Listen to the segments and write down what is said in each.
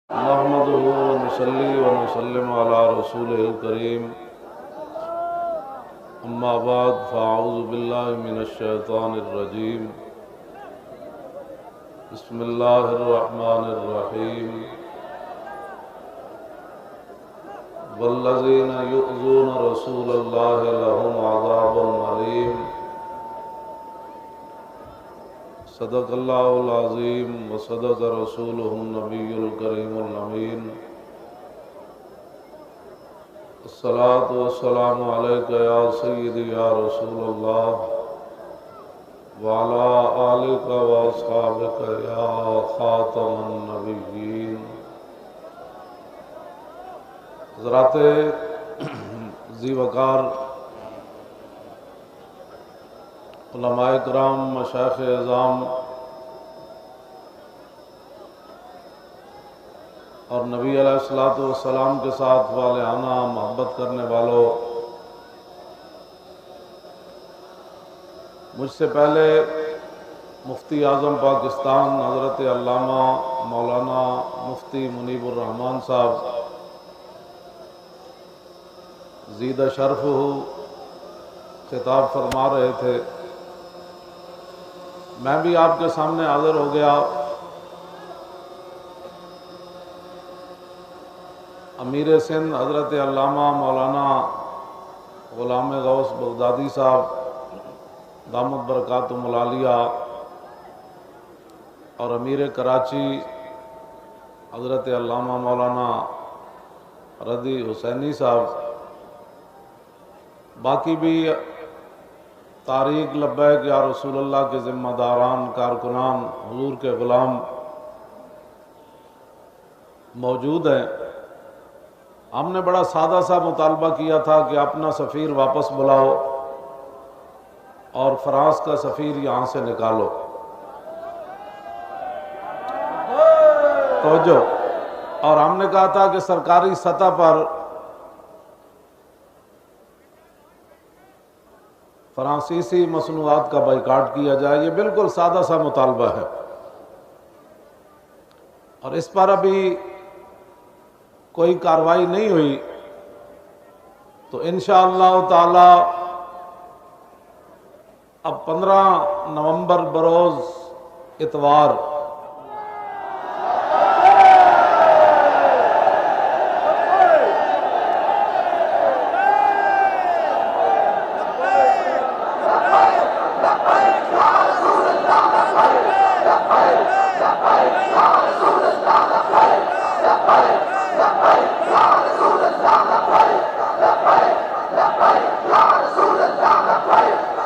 نحمده ونصلي ونسلم على رسوله الكريم اما بعد فاعوذ بالله من الشيطان الرجيم بسم الله الرحمن الرحيم والذين يؤذون رسول الله لهم عذاب أليم صدق اللہ العظیم وصدق رسولہ النبی الکریم الامین الصلاة والسلام علیک یا سیدی یا رسول اللہ وعلی آلک واصحابک یا خاتم النبیین۔ حضرات ذی وقار علماء کرام، مشائخ اعظام اور نبی علیہ الصلوۃ والسلام کے ساتھ والہانہ محبت کرنے والوں، مجھ سے پہلے مفتی اعظم پاکستان حضرت علامہ مولانا مفتی منیب الرحمان صاحب زید شرفہ خطاب فرما رہے تھے، میں بھی آپ کے سامنے حاضر ہو گیا۔ امیر سندھ حضرت علامہ مولانا غلام غوث بغدادی صاحب دامت برکاتہم العالیہ اور امیر کراچی حضرت علامہ مولانا رضی حسینی صاحب، باقی بھی تاریخ لبیک یا رسول اللہ کے ذمہ داران، کارکنان، حضور کے غلام موجود ہیں۔ ہم نے بڑا سادہ سا مطالبہ کیا تھا کہ اپنا سفیر واپس بلاؤ اور فرانس کا سفیر یہاں سے نکالو۔ توجہ۔ اور ہم نے کہا تھا کہ سرکاری سطح پر فرانسیسی مصنوعات کا بائیکاٹ کیا جائے۔ یہ بالکل سادہ سا مطالبہ ہے، اور اس پر ابھی کوئی کارروائی نہیں ہوئی، تو انشاءاللہ تعالی اب 15 نومبر بروز اتوار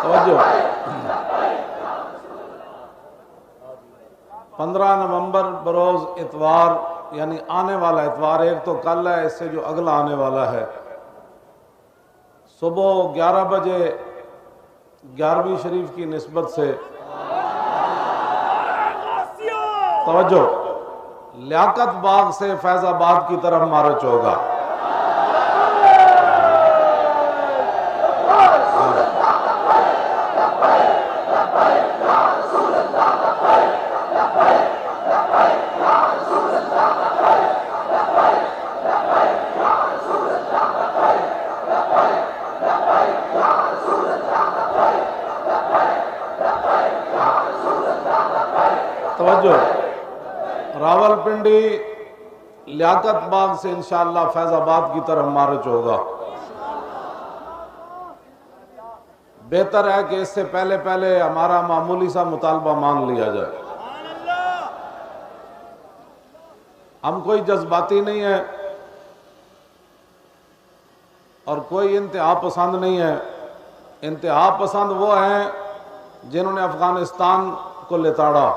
توجہ 15 نومبر بروز اتوار، یعنی آنے والا اتوار، ایک تو کل ہے، اس سے جو اگلا آنے والا ہے، صبح 11 بجے 11ویں شریف کی نسبت سے توجہ لیاقت باغ سے فیض آباد کی طرف مارچ ہوگا۔ توجہ، راول پنڈی لیاقت باغ سے انشاءاللہ فیض آباد کی طرف مارچ ہوگا۔ بہتر ہے کہ اس سے پہلے ہمارا معمولی سا مطالبہ مان لیا جائے۔ ہم کوئی جذباتی نہیں ہے اور کوئی انتہا پسند نہیں ہے۔ انتہا پسند وہ ہیں جنہوں نے افغانستان کو لتاڑا،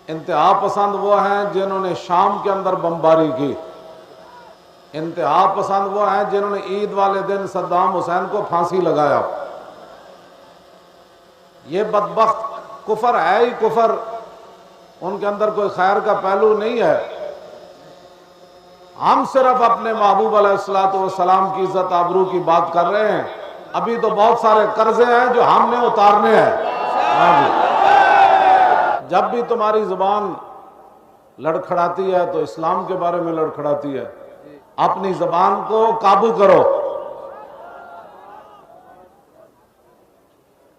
انتہا پسند وہ ہیں جنہوں نے شام کے اندر بمباری کی، انتہا پسند وہ ہیں جنہوں نے عید والے دن صدام حسین کو پھانسی لگایا۔ یہ بدبخت کفر ہے ہی کفر، ان کے اندر کوئی خیر کا پہلو نہیں ہے۔ ہم صرف اپنے محبوب علیہ السلام کی عزت آبرو کی بات کر رہے ہیں۔ ابھی تو بہت سارے قرضے ہیں جو ہم نے اتارنے ہیں۔ جب بھی تمہاری زبان لڑکھڑاتی ہے تو اسلام کے بارے میں لڑکھڑاتی ہے. اپنی زبان کو قابو کرو.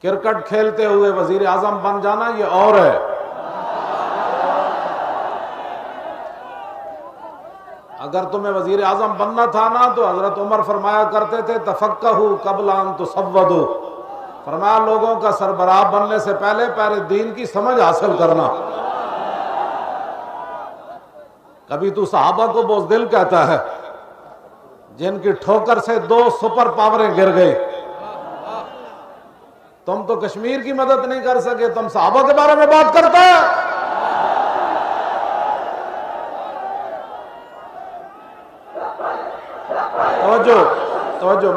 کرکٹ کھیلتے ہوئے وزیر اعظم بن جانا یہ اور ہے. اگر تمہیں وزیر اعظم بننا تھا نا تو حضرت عمر فرمایا کرتے تھے تفقہوا قبل ان تصودوا. فرمایا لوگوں کا سربراہ بننے سے پہلے دین کی سمجھ حاصل کرنا. کبھی تو صحابہ کو بزدل کہتا ہے جن کی ٹھوکر سے 2 سپر پاوریں گر گئی. تم تو کشمیر کی مدد نہیں کر سکے, تم صحابہ کے بارے میں بات کرتا ہے. توجہ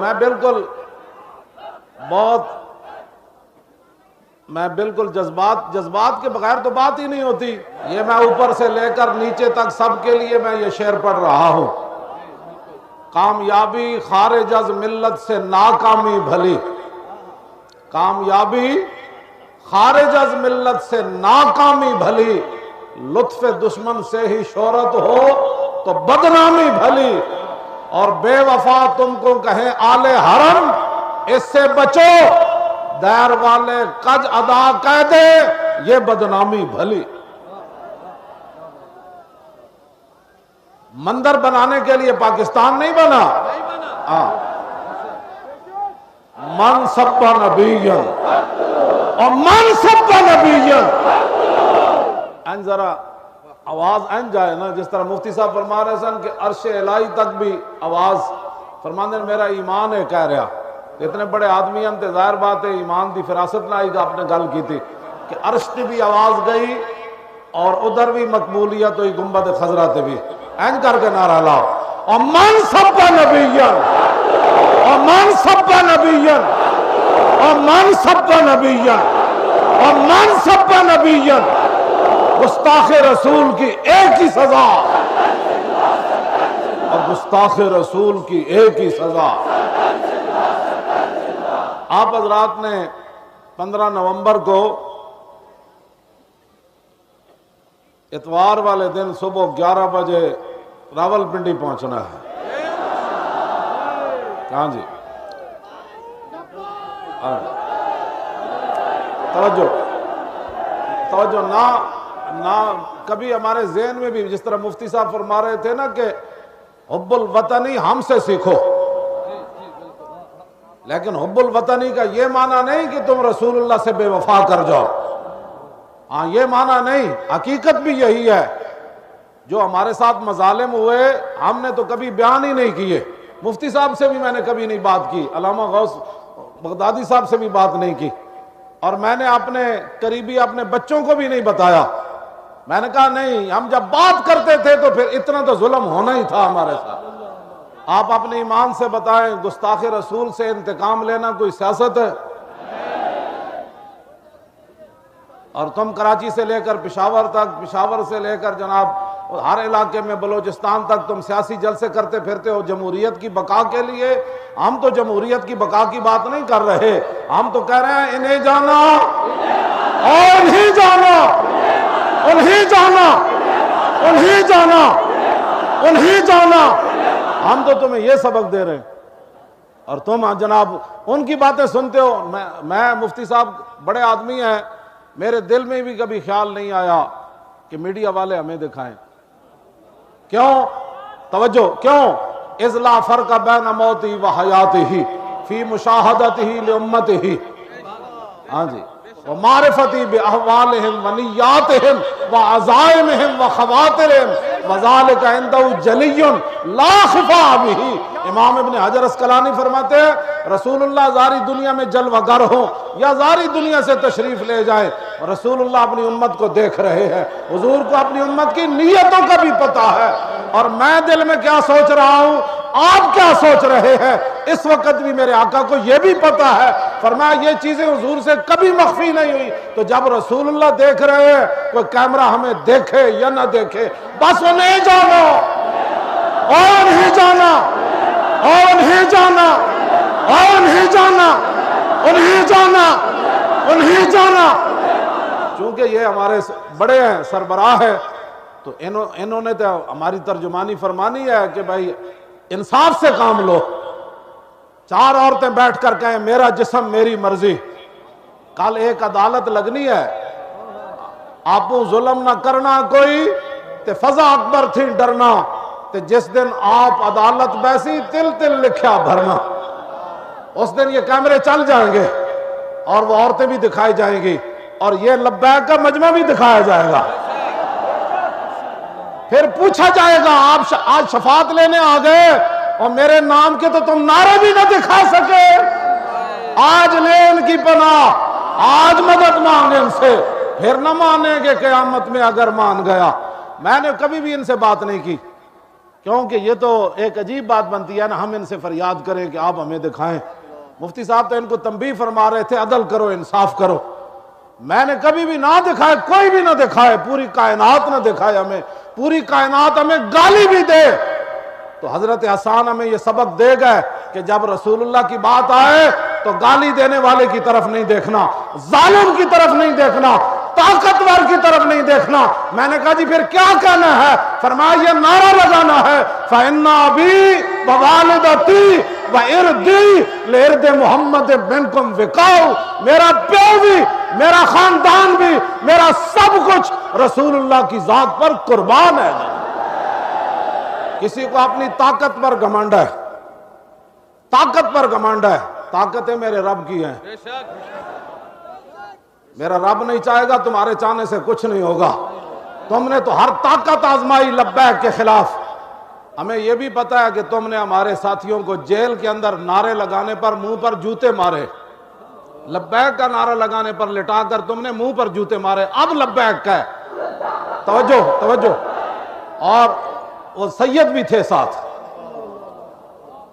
میں بالکل جذبات کے بغیر تو بات ہی نہیں ہوتی. یہ میں اوپر سے لے کر نیچے تک سب کے لیے میں یہ شعر پڑھ رہا ہوں. کامیابی خارج از ملت سے ناکامی بھلی. کامیابی خارج از ملت سے ناکامی بھلی. لطف دشمن سے ہی شہرت ہو تو بدنامی بھلی. اور بے وفا تم کو کہیں آل حرم اس سے بچو. دیر والے قج ادا کہہ دے یہ بدنامی بھلی. مندر بنانے کے لیے پاکستان نہیں بنا. من سب نبیًا اور من سب نبیًا. این ذرا آواز این جائے نا, جس طرح مفتی صاحب فرما رہے سن کہ عرش الہی تک بھی آواز فرماندے میرا ایمان ہے کہہ رہا. اتنے بڑے آدمی ہم تے ظاہر بات ہے ایمان دی فراست نہ آئی کہ آپ نے گل کی تھی کہ عرش تے بھی آواز گئی اور ادھر بھی مقبولیت ہوئی گنبد خضرا تے بھی. این کر کے نعرہ لاؤ اور من سب نبیًا اور من سب نبیًا اور من سب نبیًا اور من سب نبیًا. گستاخ رسول کی ایک ہی سزا اور گستاخ رسول کی ایک ہی سزا. آپ حضرات نے 15 نومبر کو اتوار والے دن صبح 11 بجے راول پنڈی پہنچنا ہے. کہاں جی توجہ نہ کبھی ہمارے ذہن میں بھی جس طرح مفتی صاحب فرما رہے تھے نا کہ حب الوطنی ہم سے سیکھو, لیکن حب الوطنی کا یہ معنی نہیں کہ تم رسول اللہ سے بے وفا کر جاؤ. ہاں یہ معنی نہیں, حقیقت بھی یہی ہے. جو ہمارے ساتھ مظالم ہوئے ہم نے تو کبھی بیان ہی نہیں کیے. مفتی صاحب سے بھی میں نے کبھی نہیں بات کی, علامہ غوث بغدادی صاحب سے بھی بات نہیں کی, اور میں نے اپنے قریبی اپنے بچوں کو بھی نہیں بتایا. میں نے کہا نہیں, ہم جب بات کرتے تھے تو پھر اتنا تو ظلم ہونا ہی تھا ہمارے ساتھ. آپ اپنے ایمان سے بتائیں گستاخ رسول سے انتقام لینا کوئی سیاست ہے؟ اور تم کراچی سے لے کر پشاور تک, پشاور سے لے کر جناب ہر علاقے میں بلوچستان تک تم سیاسی جلسے کرتے پھرتے ہو جمہوریت کی بقا کے لیے. ہم تو جمہوریت کی بقا کی بات نہیں کر رہے, ہم تو کہہ رہے ہیں انہیں جانا اور انہیں جانا, انہیں جانا, انہیں جانا, انہیں جانا. ہم تو تمہیں یہ سبق دے رہے ہیں اور تم جناب ان کی باتیں سنتے ہو. میں مفتی صاحب بڑے آدمی ہیں, میرے دل میں بھی کبھی خیال نہیں آیا کہ میڈیا والے ہمیں دکھائیں. کیوں؟ توجہ کیوں؟ اذ لا فرق بین موتی و حیاتی فی مشاہدتی لامتی. ہاں جی, ومعرفتی باحوالہم ونیاتہم وعزائمہم وخواطرہم وذالک عندہ جلی لا خفا بہ. امام ابن حجر اسقلانی فرماتے ہیں رسول اللہ ظاہری دنیا میں جلوہ گر ہوں یا ظاہری دنیا سے تشریف لے جائیں, رسول اللہ اپنی امت کو دیکھ رہے ہیں. حضور کو اپنی امت کی نیتوں کا بھی پتا ہے, اور میں دل میں کیا سوچ رہا ہوں, آپ کیا سوچ رہے ہیں اس وقت بھی میرے آقا کو یہ بھی پتا ہے. فرمایا یہ چیزیں حضور سے کبھی مخفی نہیں ہوئی. تو جب رسول اللہ دیکھ رہے ہیں, کوئی کیمرہ ہمیں دیکھے یا نہ دیکھے, بس انہیں جانا اور نہیں جانا اور نہیں جانا اور نہیں جانا, انہیں جانا, انہیں جانا. چونکہ یہ ہمارے بڑے ہیں, سربراہ ہے, تو انہوں نے تو ہماری ترجمانی فرمانی ہے کہ بھائی انصاف سے کام لو. 4 عورتیں بیٹھ کر کہیں میرا جسم میری مرضی. کل ایک عدالت لگنی ہے, آپ ظلم نہ کرنا کوئی تے فضا اکبر تھی ڈرنا, تے جس دن آپ عدالت بیسی تل تل لکھیا بھرنا. اس دن یہ کیمرے چل جائیں گے اور وہ عورتیں بھی دکھائی جائیں گی اور یہ لبیک کا مجمع بھی دکھایا جائے گا. پھر پوچھا جائے گا آپ آج شفاعت لینے آ گئے اور میرے نام کے تو تم نعرے بھی نہ دکھا سکے. آج لے ان کی پناہ, آج مدد مانگے ان سے, پھر نہ مانیں گے قیامت میں اگر مان گیا. میں نے کبھی بھی ان سے بات نہیں کی, کیونکہ یہ تو ایک عجیب بات بنتی ہے نا, ہم ان سے فریاد کریں کہ آپ ہمیں دکھائیں. مفتی صاحب تو ان کو تنبیہ فرما رہے تھے عدل کرو, انصاف کرو. میں نے کبھی بھی نہ دکھائے, کوئی بھی نہ دکھائے, پوری کائنات نہ دکھائے ہمیں, پوری کائنات ہمیں گالی بھی دے تو حضرت حسان ہمیں یہ سبق دے گئے کہ جب رسول اللہ کی بات آئے تو گالی دینے والے کی طرف نہیں دیکھنا, ظالم کی طرف نہیں دیکھنا, طاقتور کی طرف نہیں دیکھنا. میں نے کہا جی پھر کیا کہنا ہے؟ فرمایا یہ نعرہ لگانا ہے فَإِنَّ أَبِي وَوَالِدَتِي وَإِرْدِي لِإِرْدِ مُحَمَّدٍ مِنْكُمْ وِقَاءُ, میرا پیو بھی, میرا خاندان بھی, میرا سب کچھ رسول اللہ کی ذات پر قربان ہے. کسی کو اپنی طاقت پر گھمنڈ ہے, طاقت پر گھمنڈ ہے. طاقتیں میرے رب کی ہیں, میرا رب نہیں چاہے گا تمہارے چاہنے سے کچھ نہیں ہوگا. تم نے تو ہر طاقت آزمائی لبیک کے خلاف. ہمیں یہ بھی پتا ہے کہ تم نے ہمارے ساتھیوں کو جیل کے اندر نعرے لگانے پر منہ پر جوتے مارے, لبیک کا نعرہ لگانے پر لٹا کر تم نے منہ پر جوتے مارے. اب لبیک کا ہے, توجہ توجہ. اور وہ سید بھی تھے ساتھ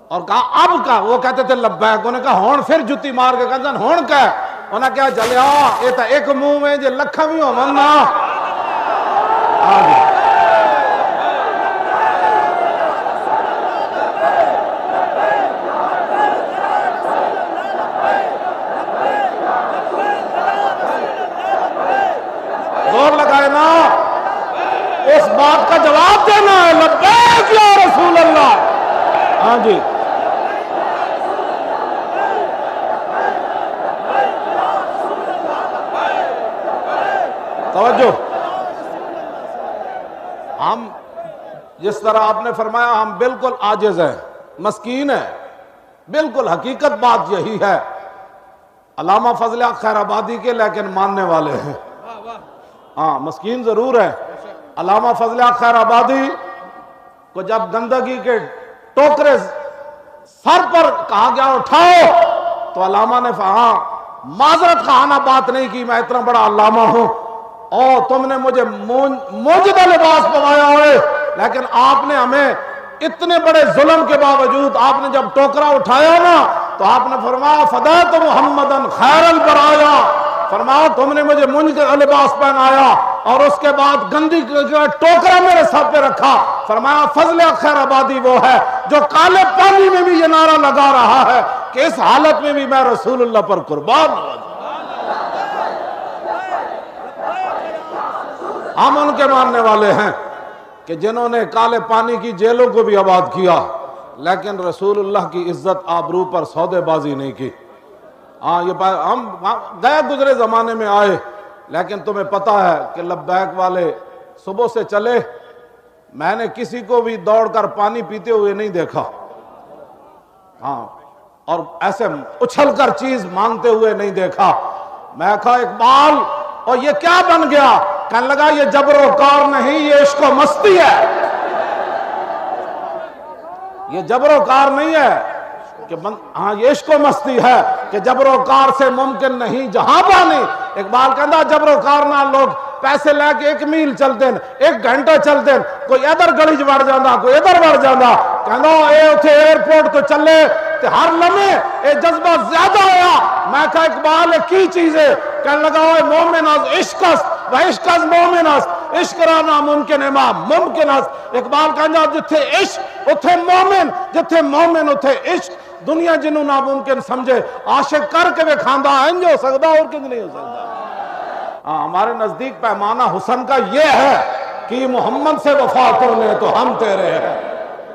اور کہا اب کا, وہ کہتے تھے لبیک, انہوں نے کہا ہون پھر جوتی مار کے کہا ہون کا ہے. انہوں نے کہا جلیا یہ تو ایک منہ میں جو لکھا بھی ہو مننا. زور لگائے نا, اس بات کا جواب دینا ہے لبیک یا رسول اللہ. ہاں جی توجہ. ہم جس طرح آپ نے فرمایا ہم بالکل عاجز ہیں, مسکین ہیں, بالکل حقیقت بات یہی ہے. علامہ فضل حق خیر آبادی کے لیکن ماننے والے ہیں. ہاں مسکین ضرور ہے. علامہ فضل حق خیر آبادی کو جب گندگی کے ٹوکرے سر پر کہا گیا اٹھاؤ تو علامہ نے ہاں معذرت خواہانہ بات نہیں کی, میں اتنا بڑا علامہ ہوں اور تم نے مجھے موجودہ لباس پوایا ہوئے, لیکن آپ نے ہمیں اتنے بڑے ظلم کے باوجود آپ نے جب ٹوکرا اٹھایا نا تو آپ نے فرمایا فدیت محمدن خیر البرایا, فرمایا تم نے مجھے منج کا لباس پہنایا اور اس کے بعد گندی ٹوکرا میرے سر پہ رکھا. فرمایا فضل خیر آبادی وہ ہے جو کالے پانی میں بھی یہ نعرہ لگا رہا ہے کہ اس حالت میں بھی میں رسول اللہ پر قربان ہوں. ہم ان کے ماننے والے ہیں کہ جنہوں نے کالے پانی کی جیلوں کو بھی آباد کیا لیکن رسول اللہ کی عزت آبرو پر سودے بازی نہیں کی. ہاں یہ ہم گئے گزرے زمانے میں آئے, لیکن تمہیں پتا ہے کہ لبیک والے صبح سے چلے, میں نے کسی کو بھی دوڑ کر پانی پیتے ہوئے نہیں دیکھا. ہاں اور ایسے اچھل کر چیز مانگتے ہوئے نہیں دیکھا. میں کہا اقبال اور یہ کیا بن گیا؟ کہنے لگا یہ جبر و کار نہیں, یہ عشق و مستی ہے. یہ جبر و کار نہیں ہے کہ ہاں یہ عشق و مستی ہے کہ جبر و کار سے ممکن نہیں جہاں پانی. اقبال کہندا جبر و کار نہ لوگ پیسے لے کے 1 میل چلتے ہیں, 1 گھنٹہ چلتے ہیں, کوئی ادھر گلی چ وڑ جانا, کوئی ادھر وڑ جانا. کہندا اے اتھے ایئرپورٹ تو چلے تے ہر لمحے اے جذبہ زیادہ ہوا. میں کہا اقبال کی چیز ہے؟ کہنے لگا اوے مومن از عشق است و عشق از مومن است, عشق را ناممکن ہے ما ممکن است. اقبال کہندا جتھے عشق اتھے مومن, جتھے مومن اتھے عشق. دنیا جنوں ناممکن سمجھے عاشق کر کے وکھاندا انج ہو سکدا اور کنج نہیں ہو سکدا. ہمارے نزدیک پیمانہ حسن کا یہ ہے کی محمد سے وفا تو نے تو ہم تیرے ہیں۔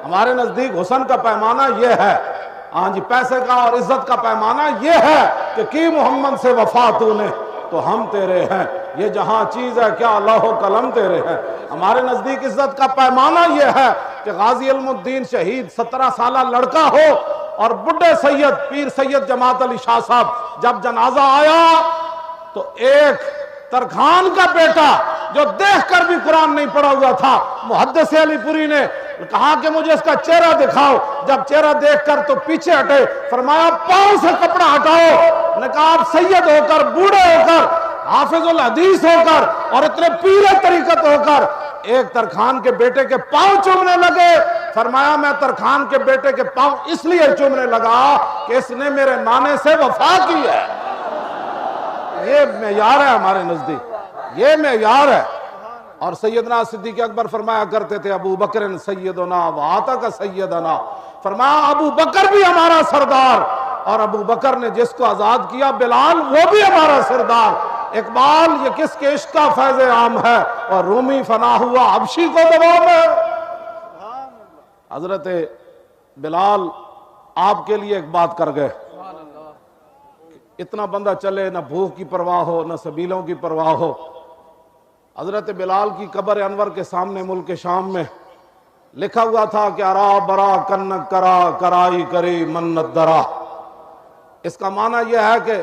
ہمارے نزدیک حسن کا پیمانہ یہ ہے، ہاں جی، پیسے کا اور عزت کا پیمانہ یہ ہے کہ کی محمد سے وفا تو نے تو ہم تیرے ہیں۔ یہ جہاں چیز ہے کیا لوح و قلم تیرے ہیں۔ ہمارے نزدیک عزت کا پیمانہ یہ ہے کہ غازی علم الدین شہید 17 سالہ لڑکا ہو اور بڑھے سید پیر سید جماعت علی شاہ صاحب جب جنازہ آیا تو ایک ترکھان کا بیٹا جو دیکھ کر بھی قرآن نہیں پڑھا ہوا تھا، محدث علی پوری نے کہا کہ مجھے اس کا چہرہ دکھاؤ۔ جب چہرہ دیکھ کر تو پیچھے ہٹے، فرمایا پاؤں سے کپڑا ہٹاؤ۔ نے کہا آپ سید ہو کر، بوڑھے ہو کر، حافظ الحدیث ہو کر اور اتنے پیر طریقت ہو کر ایک ترکھان کے بیٹے کے پاؤں چومنے لگے۔ فرمایا میں ترکھان کے بیٹے کے پاؤں اس لیے چومنے لگا کہ اس نے میرے نانے سے وفا کی ہے۔ یہ معیار ہے ہمارے نزدیک، یہ معیار ہے۔ اور سیدنا صدیق اکبر فرمایا کرتے تھے ابو بکر سیدنا وآتک سیدنا، فرمایا ابو بکر بھی ہمارا سردار، اور ابو بکر نے جس کو آزاد کیا بلال وہ بھی ہمارا سردار۔ اقبال یہ کس کے عشق کا فیض عام ہے، اور رومی فنا ہوا حبشی کو دباؤ میں۔ حضرت بلال آپ کے لیے ایک بات کر گئے، اتنا بندہ چلے، نہ بھوک کی پرواہ ہو نہ سبیلوں کی پرواہ ہو۔ حضرت بلال کی قبر انور کے سامنے ملک شام میں لکھا ہوا تھا کہ ارا برا کنک کرا کرائی کری منت درا۔ اس کا معنی یہ ہے کہ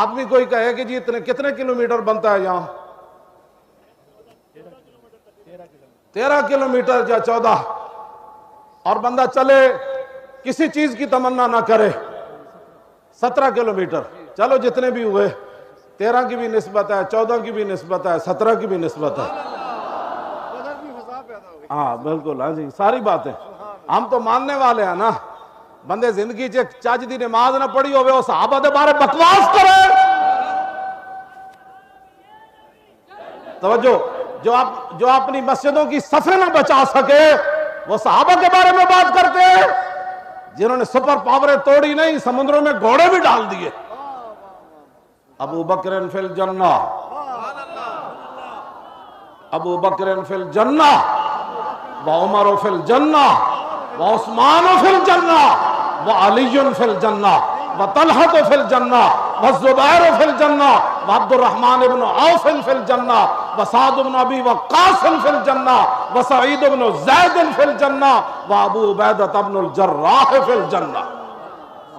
آدمی کوئی کہے کہ جی کتنے کلومیٹر بنتا ہے یہاں، 13 کلومیٹر یا 14، اور بندہ چلے کسی چیز کی تمنا نہ کرے 17 کلومیٹر، چلو جتنے بھی ہوئے، 13 کی بھی نسبت ہے، 14 کی بھی نسبت ہے، 17 کی بھی نسبت ہے۔ ہاں بالکل، ہاں جی، ساری باتیں ہم تو ماننے والے ہیں نا۔ بندے زندگی چاچ دی نماز نہ پڑھی ہوئے وہ صحابہ دے بارے بکواس کرے۔ توجہ، جو اپنی مسجدوں کی صفیں نہ بچا سکے وہ صحابہ کے بارے میں بات کرتے ہیں، جنہوں نے سپر پاوریں توڑی نہیں، سمندروں میں گھوڑے بھی ڈال دیے۔ ابو بکر فی الجنہ، ابو بکر فی الجنہ وعمر فی الجنہ وعثمان فی الجنہ وعلی فی الجنہ وطلحہ فی الجنہ والزبیر فی الجنہ وعبد الرحمن بن عوف فی الجنہ وسعد بن ابی وقاص فی الجنہ وسعید بن زید فی الجنہ وابو عبیدہ بن الجراح فی الجنہ۔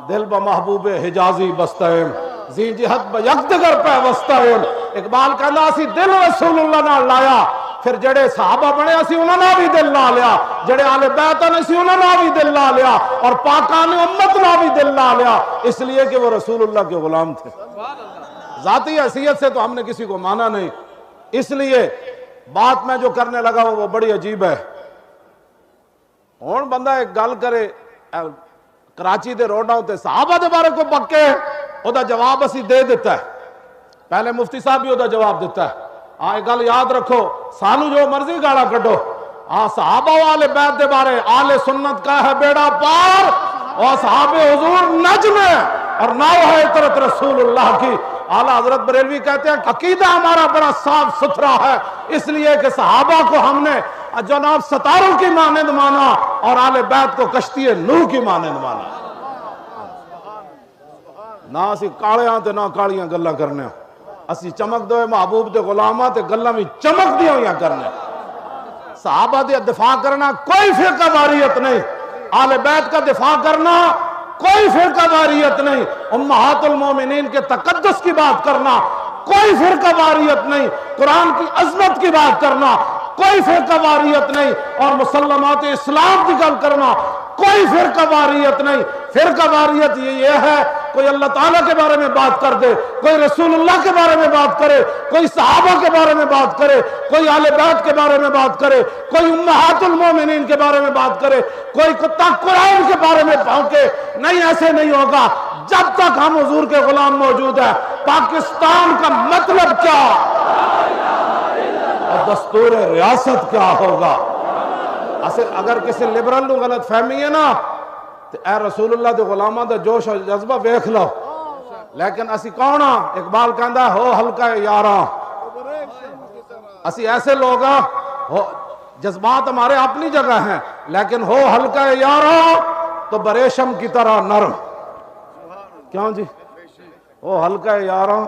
دل بمحبوب حجازی بستہم زی جہت بیکدگر پیوستہم۔ اقبال کہنا اسی دل رسول اللہ نہ لایا، پھر جڑے صحابہ بنے اسی انہوں نے بھی دل لا لیا، جڑے آل بیت نے اسی انہوں نے بھی دل لا لیا، اور پاکان امت نے بھی دل لا لیا، اس لیے کہ وہ رسول اللہ کے غلام تھے۔ ذاتی حیثیت سے تو ہم نے کسی کو مانا نہیں، اس لیے بات میں جو کرنے لگا وہ بڑی عجیب ہے۔ ہون بندہ ایک گل کرے کراچی دے روڈاں تے صحابہ دے بارے کو بکے، او دا جواب اسی دے دیتا ہے، پہلے مفتی صاحب بھی او دا جواب دیتا ہے۔ ہاں ایک گل یاد رکھو، سانو جو مرضی گاڑا کٹو، ہاں صحابہ والے بیت دے بارے آل سنت کا ہے بیڑا پار، اور صحابہ حضور نجم ہے اور ناو ہے اطرت رسول اللہ کی۔ اعلیٰ حضرت بریلوی کہتے ہیں عقیدہ ہمارا بڑا صاف ستھرا ہے، اس لیے کہ صحابہ کو ہم نے جناب ستاروں کی مانند مانا اور آل بیت کو کشتی نوح کی مانند مانا۔ نہ اسی کالیاں تے نہ کالیاں گلاں کرنے، اسی چمک دوئے محبوب دے غلاماں تے گلاں بھی چمک دیاں ہویاں کرنے۔ صحابہ دے دفاع کرنا کوئی فرقہ واریت نہیں، آل بیت کا دفاع کرنا کوئی فرقہ واریت نہیں، امہات المومنین کے تقدس کی بات کرنا کوئی فرقہ واریت نہیں، قرآن کی عظمت کی بات کرنا کوئی فرقہ واریت نہیں، اور مسلمات اسلام کی گل کرنا کوئی فرقہ واریت نہیں۔ فرقہ واریت یہ ہے کوئی اللہ تعالیٰ کے بارے میں بات کر دے، کوئی رسول اللہ کے بارے میں بات کرے، کوئی صحابہ کے بارے میں بات کرے، کوئی آل بیت کے بارے میں بات کرے، کوئی امہات المومنین کے بارے میں بات کرے، کوئی کتا قرآن کے بارے میں بھونکے۔ نہیں، ایسے نہیں ہوگا جب تک ہم حضور کے غلام موجود ہیں۔ پاکستان کا مطلب کیا اور دستور ریاست کیا ہوگا؟ اگر کسی لبرل نو غلط فہمی ہے نا تو اے رسول اللہ دے غلامہ دا جوش اور جذبہ ویکھ لو، لیکن اسی کون ہاں؟ اقبال کہندا ہو ہلکا یاراں، اسی ایسے لوگ ہاں جذبات ہمارے اپنی جگہ ہیں، لیکن ہو ہلکا یارو تو بریشم کی طرح نرم. کیوں جی؟ ہو ہلکا یارو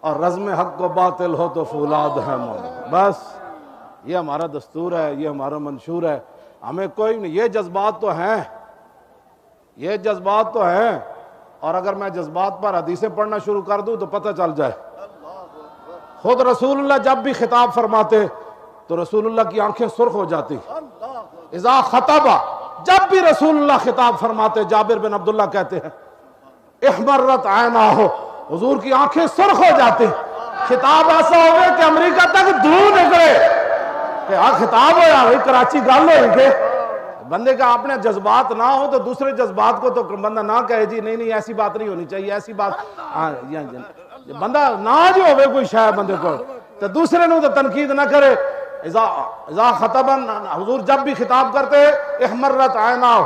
اور رزم حق کو باطل ہو تو فولاد ہے مومن. بس یہ ہمارا دستور ہے، یہ ہمارا منشور ہے. ہمیں کوئی نہیں، یہ جذبات تو ہیں، یہ جذبات تو ہیں. اور اگر میں جذبات پر حدیثیں پڑھنا شروع کر دوں تو پتہ چل جائے. خود رسول اللہ جب بھی خطاب فرماتے تو رسول اللہ کی آنکھیں سرخ ہو جاتی. اذا خطبہ، جب بھی رسول اللہ خطاب فرماتے، جابر بن عبداللہ کہتے ہیں احمرت عیناہ، حضور کی آنکھیں سرخ ہو جاتی. خطاب ایسا ہوئے کہ امریکہ تک دھوں نکلے کہ خطاب ہو یا کراچی گل ہوئی کہ بندے کا اپنے جذبات نہ ہو تو دوسرے جذبات کو تو بندہ نہ کہے جی نہیں ایسی بات نہیں ہونی چاہیے، ایسی بات بندہ نہ جو ہوئے کوئی شاید بندے کو تو دوسرے نے تو تنقید نہ کرے. اذا خطبا، حضور جب بھی خطاب کرتے احمرت عیناہ،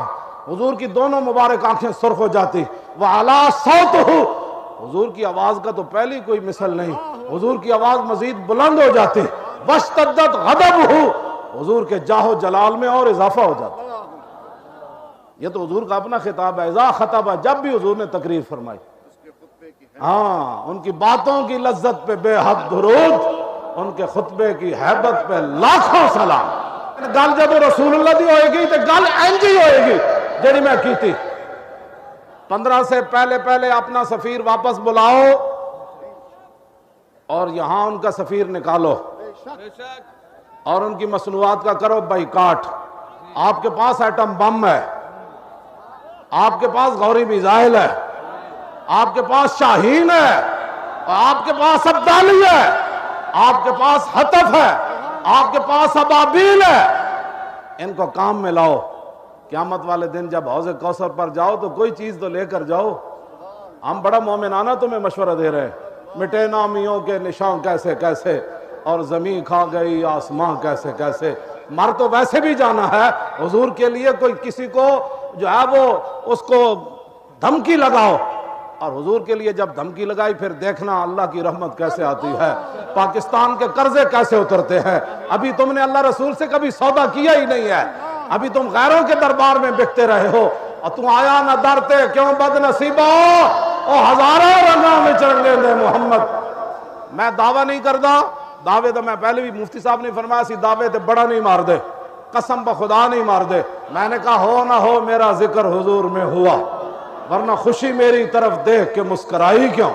حضور کی دونوں مبارک آنکھیں سرخ ہو جاتی. وعلا صوتہ، حضور کی آواز کا تو پہلی کوئی مثل نہیں، حضور کی آواز مزید بلند ہو جاتی. واشتدت غضبہ، حضور کے جاہ و جلال میں اور اضافہ ہو جاتا. یہ تو حضور کا اپنا خطاب ہے. اذا خطبہ، جب بھی حضور نے تقریر فرمائی، ہاں ان کی باتوں کی لذت پہ بے حد درود، ان کے خطبے کی ہیبت پہ لاکھوں سلام. گل جب رسول اللہ دی ہوئے گی تو گل اینجی ہوئے گی جیڑی میں کی تھی. 15 سے پہلے اپنا سفیر واپس بلاؤ اور یہاں ان کا سفیر نکالو اور ان کی مصنوعات کا کرو بائیکاٹ. آپ کے پاس ایٹم بم ہے، آپ کے پاس غوری میزائل ہے، آپ کے پاس شاہین ہے، آپ کے پاس ابدالی ہے، آپ کے پاس حطف ہے، آپ کے پاس ابابیل ہے. ان کو کام میں لاؤ. قیامت والے دن جب حوض کوثر پر جاؤ تو کوئی چیز تو لے کر جاؤ. ہم بڑا مومنانہ تمہیں مشورہ دے رہے ہیں. مٹے نامیوں کے نشان کیسے کیسے اور زمین کھا گئی آسمان کیسے کیسے. مر تو ویسے بھی جانا ہے. حضور کے لیے کوئی کسی کو جو ہے وہ اس کو دھمکی لگاؤ، اور حضور کے لیے جب دھمکی لگائی پھر دیکھنا اللہ کی رحمت کیسے آتی ہے، پاکستان کے قرضے کیسے اترتے ہیں. ابھی تم نے اللہ رسول سے کبھی سودا کیا ہی نہیں ہے، ابھی تم غیروں کے دربار میں بکتے رہے ہو اور تم آیا نہ ڈرتے کیوں بد نصیبہ او ہزاروں رنگوں میں چرنگے دے محمد. میں دعویٰ نہیں کرتا، دعوے تو میں پہلے بھی مفتی صاحب نے فرمایا سی دعوے تے بڑا نہیں مار دے، قسم بخدا نہیں مار دے. میں نے کہا ہو نہ ہو میرا ذکر حضور میں ہوا، ورنہ خوشی میری طرف دیکھ کے مسکرائی کیوں.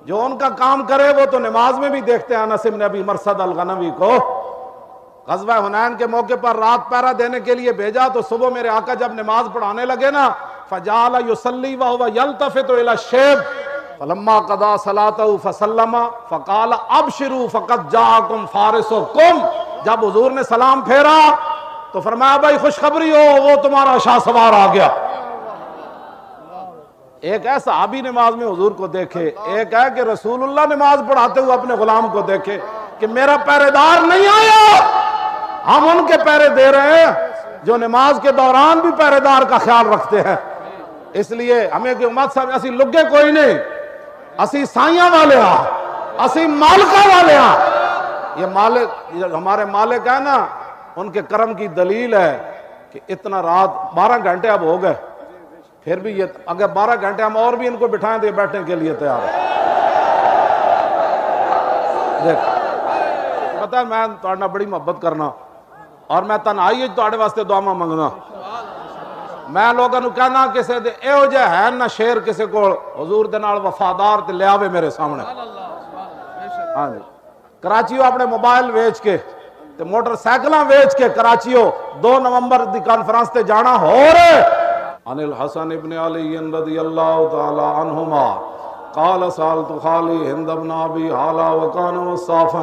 جو ان کا کام کرے وہ تو نماز میں بھی دیکھتے ہیں. انس بن ابی مرثد الغنوی کو غزوہ حنین کے موقع پر رات پہرا دینے کے لیے بھیجا تو صبح میرے آقا جب نماز پڑھانے لگے نا فجعل یصلی وهو یلتفت الى الشیب فلما قضى صلاته فسلم فقال ابشروا فقد جاءكم فارسكم. جب حضور نے سلام پھیرا تو فرمایا بھائی خوشخبری ہو وہ تمہارا شاہ سوار آ گیا. ایک ہے صحابی نماز میں حضور کو دیکھے، ایک ہے کہ رسول اللہ نماز پڑھاتے ہوئے اپنے غلام کو دیکھے کہ میرا پہرے دار نہیں آیا. ہم ان کے پہرے دے رہے ہیں جو نماز کے دوران بھی پہرے دار کا خیال رکھتے ہیں. اس لیے ہمیں کہ امت صاحب اسی لگے کوئی نہیں، اسی سائیاں والے ہاں، اسی مالکہ والے ہاں. یہ مالک ہمارے مالک ہے نا، ان کے کرم کی دلیل ہے کہ اتنا رات 12 گھنٹے اب ہو گئے، پھر بھی یہ اگر 12 گھنٹے ہم اور بھی ان کو بٹھائیں دے بیٹھنے کے لیے تیار ہے. دیکھ پتہ ہے میں تھوڑا بڑی محبت کرنا اور میں تنہائی تھوڑے واسطے دعا منگنا. میں لوگوں کو کہنا کسی دے ایو جہ ہے نہ شیر کسی کو حضور دے نال وفادار تے لے آوے میرے سامنے. ہاں جی کراچیوں اپنے موبائل ویچ کے تے موٹر سائیکلاں ویچ کے کراچیوں 2 نومبر دی کانفرنس تے جانا ہو رہے. عن الحسن ابن علی رضی اللہ تعالی عنہما قال سألت خالی ہند بن ابی حالہ وکان وصافا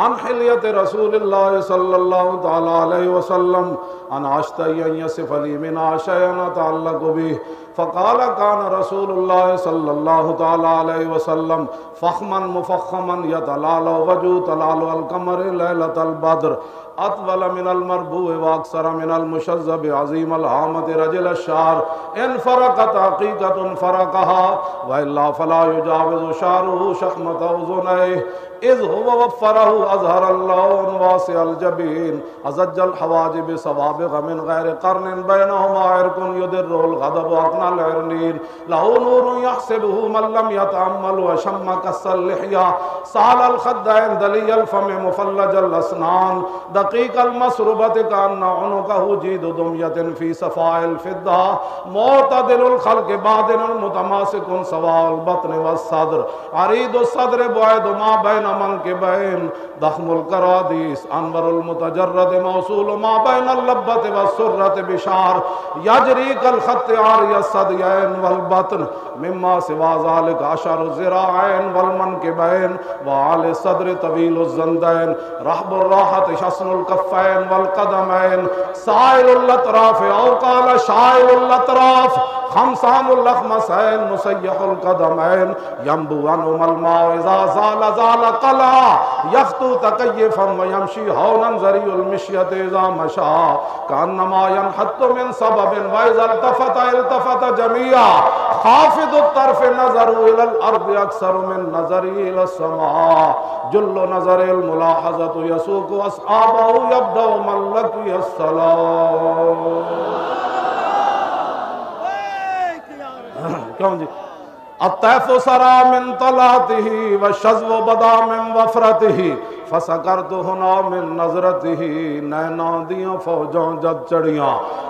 عن حلیت رسول اللہ صلی اللہ تعالی علیہ وسلم ان اشتہی ان یصف لی من شیئا تعلق به فقال كان رسول الله صلى الله تعالى عليه وسلم فخما مفخما يتلالى وجهه تلالى القمر ليلة البدر اطول من المربوع واكثر من المشذب عظيم الهامة رجل الشعر ان فرقت حقيقة فرقها والا فلا يجاوز شعره شحمة اذنيه اذ هو وفره اظهر اللون واسع الجبين ازج الحواجب سوابغ من غير قرن بينهما عرق يدر الغضب اقنى العرنين له نور يحسبه من لم يتأمل وشم كس اللحية سال الخدين دلي الفم مفلج الاسنان دقيق المسربة كأن عنقه جيد دمية في صفاء الفضة معتدل الخلق بادن متماسك سواء البطن والصدر عريض الصدر بعيد ما بين منكبين ضخم الكراديس انور المتجرد موصول ما بين اللبة والسرة بشعر يجري كالخط عاري الثديين والبطن مما سوى ذلك عشر الذراعين والمنكبين وعلى الصدر طويل الزندين رحب الراحة شسن الكفين والقدمين سائل الاطراف او قال شائل الاطراف خمسان اللخمسين مسيح القدمين ينبو عنهما الماء اذا زال قلعا يخطو تكيفا ويمشي هونا زري المشية اذا مشى كأنما ينحط من سبب واذا التفت جميعا خافض الطرف نظر الى الارض اكثر من نظره الى السماء جل نظر الملاحظة يسوق اصحابه يبدأ من لقي السلام کیوں جی الطیف سرا من طلاته والشذو بدا من وفرته فسکرت ہنا من نظرته نینا دیاں فوجوں جد چڑیاں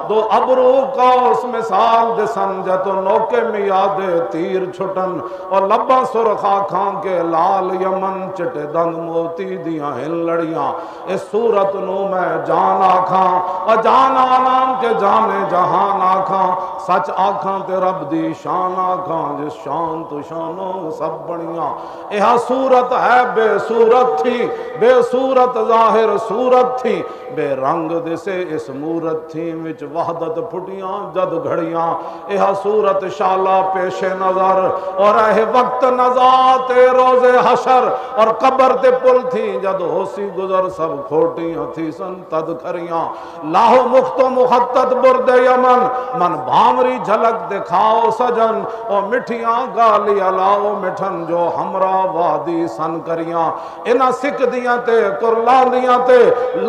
دو ابرو کا اس مثال دسن جت نوکے میاد تیر چھٹن اور لباں سرخا کھان کے لال یمن چٹے دنگ موتی دیاں ہن لڑیاں اس صورت نو میں جان آکھاں اور جان آنام کے جانے جہان آکھاں سچ آکھاں تے رب دی شان آکھاں جس شان تو شانوں سب بڑیاں یہاں صورت ہے بے صورت تھی بے صورت ظاہر صورت تھی بے رنگ دسے اس مورت تھی وچ وحدت پھٹیاں جد گھڑیاں یہ صورت شالا پیش نظر اور اہ وقت نزات روز حشر اور قبر تے پل تھی جد ہوسی گزر سب کھوٹیاں تھی سن تد کھریاں لاہو مخت و مخطط برد یمن من بھامری جھلک دکھاؤ سجن اور مٹھیاں گالی علاؤ مٹھن جو ہمراہ وادی سن کریاں انہاں سکھ دیاں تے قرلان دیاں تے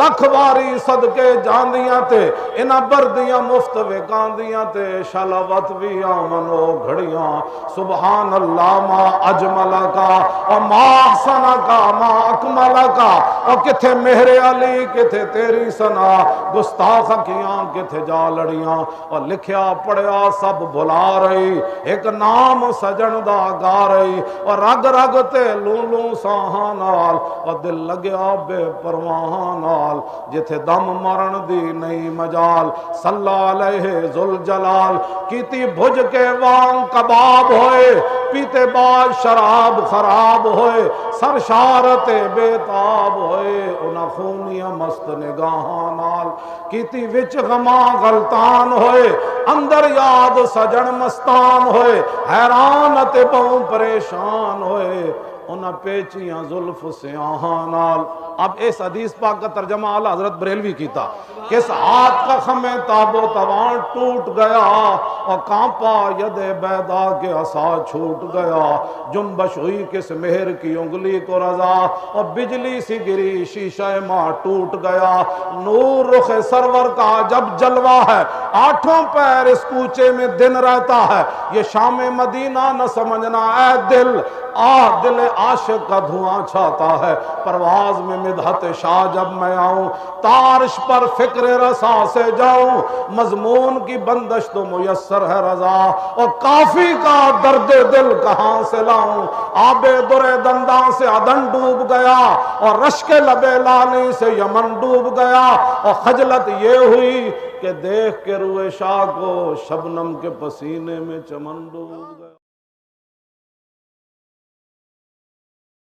لکھ واری صدقے جان دیاں تے انہاں بردیاں مفت وکان دیاں تے شلوت بھی آمنو گھڑیاں سبحان اللہ ما اجمل کا اور ما احسن کا ما اکمل کا اور کتھے مہر علی کتھے تیری سنا گستاخ کیاں کتھے جا لڑیاں اور لکھیا پڑھیا سب بھلا رہی ایک نام سجن دا گا رہی اور رگ رگ تے لوں لوں ساہاں نال اور دل لگیا بے پرواہ نال جتھے دم مرن دی نہیں مجال صلی علیہ ذوالجلال کیتی بھج کے وان کباب ہوئے پیتے بعد شراب خراب ہوئے سرشارت بےتاب ہوئے انہاں خونیاں مست نگاہاں نال کیتی وچ غماں غلطان ہوئے اندر یاد سجن مستان ہوئے حیران تے بہوں پریشان ہوئے انہاں پیچیاں زلف سیاہاں نال اب اس حدیث پاک کا ترجمہ اعلیٰ حضرت بریلوی کیتا کہ اس ہاتھ کا خم تاب و توان ٹوٹ گیا اور کانپا ید بیدا کے عصا چھوٹ گیا جنبش ہوئی کس مہر کی انگلی کو رضا اور بجلی سی گری شیشہ ماں ٹوٹ گیا نور رخ سرور کا جب جلوہ ہے آٹھوں پیر اس کوچے میں دن رہتا ہے یہ شام مدینہ نہ سمجھنا اے دل دل عاشق کا دھواں چھاتا ہے پرواز میں مدحت شاہ جب میں آؤں تارش پر فکر رسا سے جاؤں مضمون کی بندش تو میسر ہے رضا اور کافی کا درد دل کہاں سے لاؤں آب در دنداں سے عدن ڈوب گیا اور رشک لب لانی سے یمن ڈوب گیا اور خجلت یہ ہوئی کہ دیکھ کے روئے شاہ کو شبنم کے پسینے میں چمن ڈوب گیا